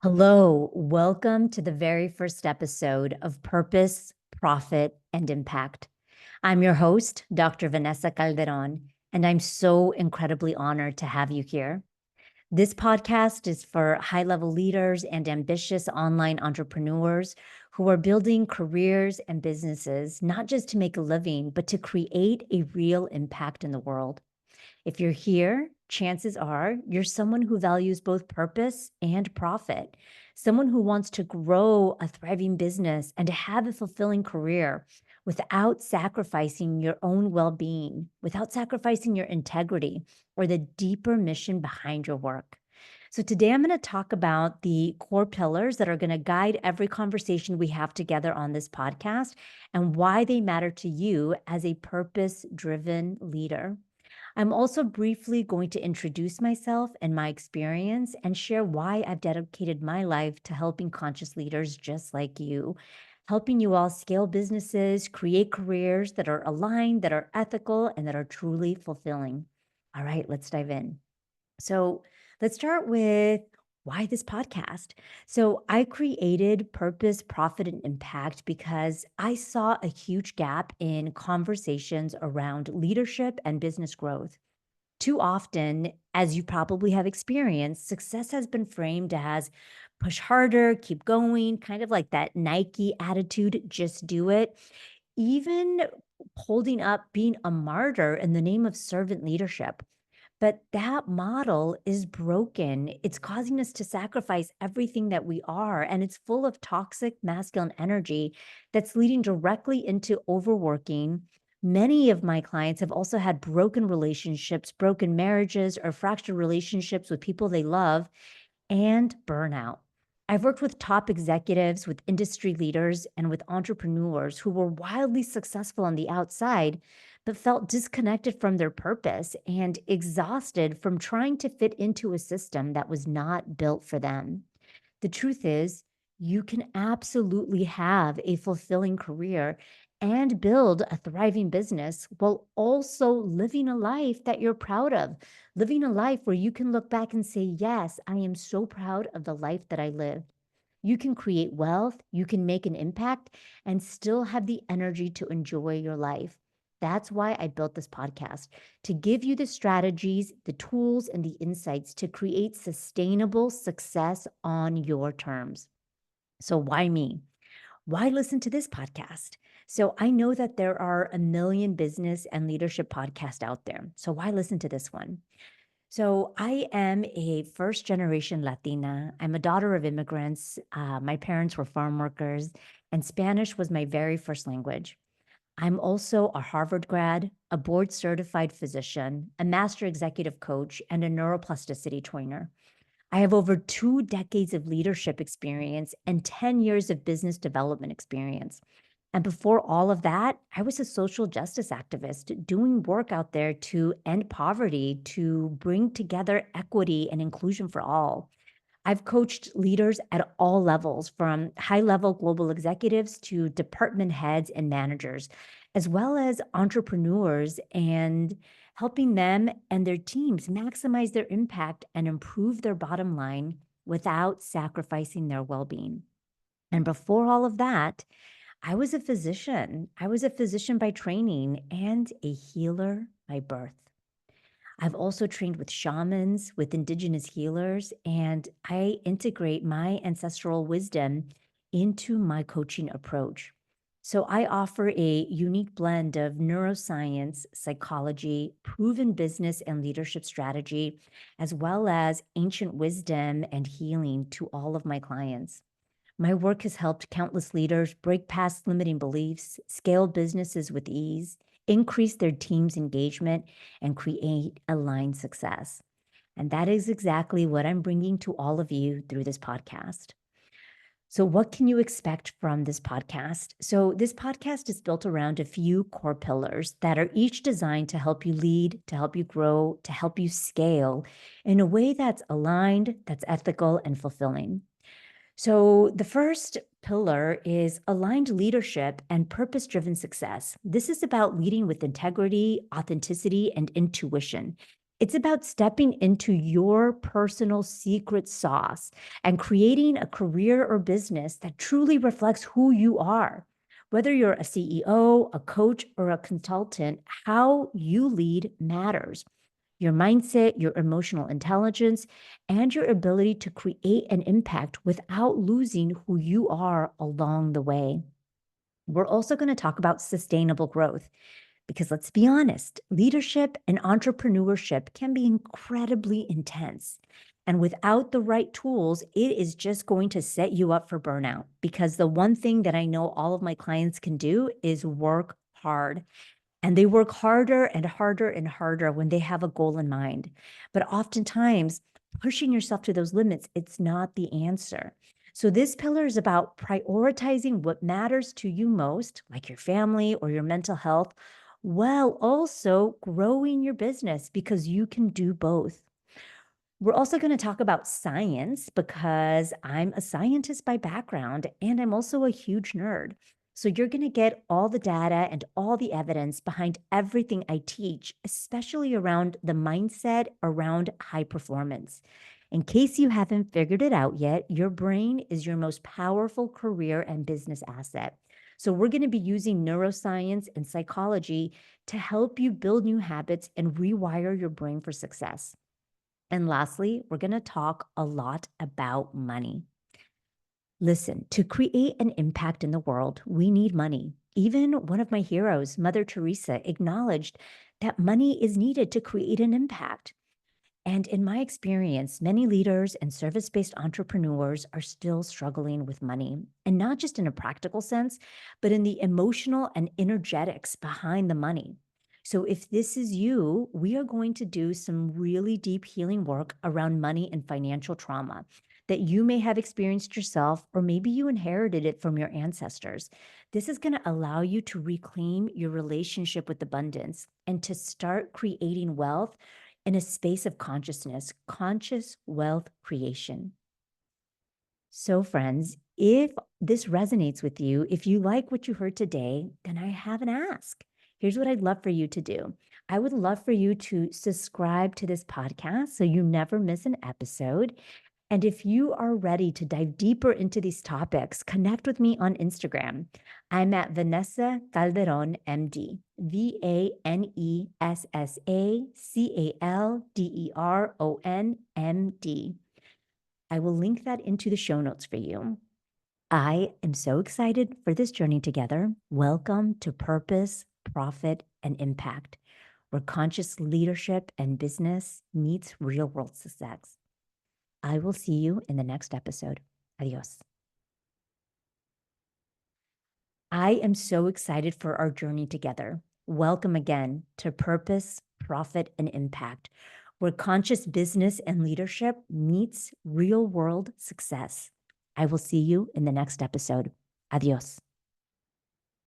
Hello, welcome to the very first episode of Purpose, Profit, and Impact. I'm your host, Dr. Vanessa Calderon, and I'm so incredibly honored to have you here. This podcast is for high level leaders and ambitious online entrepreneurs who are building careers and businesses, not just to make a living, but to create a real impact in the world. If you're here, chances are you're someone who values both purpose and profit, someone who wants to grow a thriving business and to have a fulfilling career without sacrificing your own well being, without sacrificing your integrity or the deeper mission behind your work. So, today I'm going to talk about the core pillars that are going to guide every conversation we have together on this podcast and why they matter to you as a purpose driven leader. I'm also briefly going to introduce myself and my experience and share why I've dedicated my life to helping conscious leaders just like you, helping you all scale businesses, create careers that are aligned, that are ethical, and that are truly fulfilling. All right, let's dive in. So let's start with why this podcast. So I created Purpose, Profit, and Impact because I saw a huge gap in conversations around leadership and business growth. Too often, as you probably have experienced, success has been framed as push harder, keep going, kind of like that Nike attitude, just do it. Even holding up being a martyr in the name of servant leadership. But that model is broken. It's causing us to sacrifice everything that we are, and it's full of toxic masculine energy that's leading directly into overworking. Many of my clients have also had broken relationships, broken marriages, or fractured relationships with people they love, and burnout. I've worked with top executives, with industry leaders, and with entrepreneurs who were wildly successful on the outside, but felt disconnected from their purpose and exhausted from trying to fit into a system that was not built for them. The truth is, you can absolutely have a fulfilling career and build a thriving business while also living a life that you're proud of, living a life where you can look back and say, yes, I am so proud of the life that I lived. You can create wealth, you can make an impact, and still have the energy to enjoy your life. That's why I built this podcast to give you the strategies, the tools, and the insights to create sustainable success on your terms. So, why me? Why listen to this podcast? So, I know that there are a million business and leadership podcasts out there. So, why listen to this one? So, I am a first generation Latina. I'm a daughter of immigrants. My parents were farm workers, and Spanish was my very first language. I'm also a Harvard grad, a board certified physician, a master executive coach, and a neuroplasticity trainer. I have over 2 decades of leadership experience and 10 years of business development experience. And before all of that, I was a social justice activist doing work out there to end poverty, to bring together equity and inclusion for all. I've coached leaders at all levels, from high level global executives to department heads and managers, as well as entrepreneurs, and helping them and their teams maximize their impact and improve their bottom line without sacrificing their well being. And before all of that, I was a physician. I was a physician by training and a healer by birth. I've also trained with shamans, with indigenous healers, and I integrate my ancestral wisdom into my coaching approach. So I offer a unique blend of neuroscience, psychology, proven business and leadership strategy, as well as ancient wisdom and healing to all of my clients. My work has helped countless leaders break past limiting beliefs, scale businesses with ease, increase their team's engagement, and create aligned success. And that is exactly what I'm bringing to all of you through this podcast. So, what can you expect from this podcast? So, this podcast is built around a few core pillars that are each designed to help you lead, to help you grow, to help you scale in a way that's aligned, that's ethical, and fulfilling. So, the first pillar is aligned leadership and purpose driven success. This is about leading with integrity, authenticity, and intuition. It's about stepping into your personal secret sauce and creating a career or business that truly reflects who you are. Whether you're a CEO, a coach, or a consultant, how you lead matters. Your mindset, your emotional intelligence, and your ability to create an impact without losing who you are along the way. We're also going to talk about sustainable growth because let's be honest, leadership and entrepreneurship can be incredibly intense. And without the right tools, it is just going to set you up for burnout. Because the one thing that I know all of my clients can do is work hard. And they work harder and harder and harder when they have a goal in mind. But oftentimes, pushing yourself to those limits, it's not the answer. So, this pillar is about prioritizing what matters to you most, like your family or your mental health, while also growing your business because you can do both. We're also going to talk about science because I'm a scientist by background and I'm also a huge nerd. So you're going to get all the data and all the evidence behind everything I teach, especially around the mindset around high performance. In case you haven't figured it out yet, your brain is your most powerful career and business asset. So we're going to be using neuroscience and psychology to help you build new habits and rewire your brain for success. And lastly, we're going to talk a lot about money. Listen, to create an impact in the world, we need money. Even one of my heroes, Mother Teresa, acknowledged that money is needed to create an impact. And in my experience, many leaders and service based entrepreneurs are still struggling with money, and not just in a practical sense, but in the emotional and energetics behind the money. So, if this is you, we are going to do some really deep healing work around money and financial trauma that you may have experienced yourself, or maybe you inherited it from your ancestors. This is going to allow you to reclaim your relationship with abundance and to start creating wealth in a space of consciousness, conscious wealth creation. So, friends, if this resonates with you, if you like what you heard today, then I have an ask. Here's what I'd love for you to do. I would love for you to subscribe to this podcast so you never miss an episode. And if you are ready to dive deeper into these topics, connect with me on Instagram. I'm at Vanessa Calderon, MD, VANESSACALDERON, MD. I will link that into the show notes for you. I am so excited for this journey together. Welcome to Purpose, Profit, and Impact, where conscious leadership and business meets real world success. I will see you in the next episode. Adios. I am so excited for our journey together. Welcome again to Purpose, Profit, and Impact, where conscious business and leadership meets real world success. I will see you in the next episode. Adios.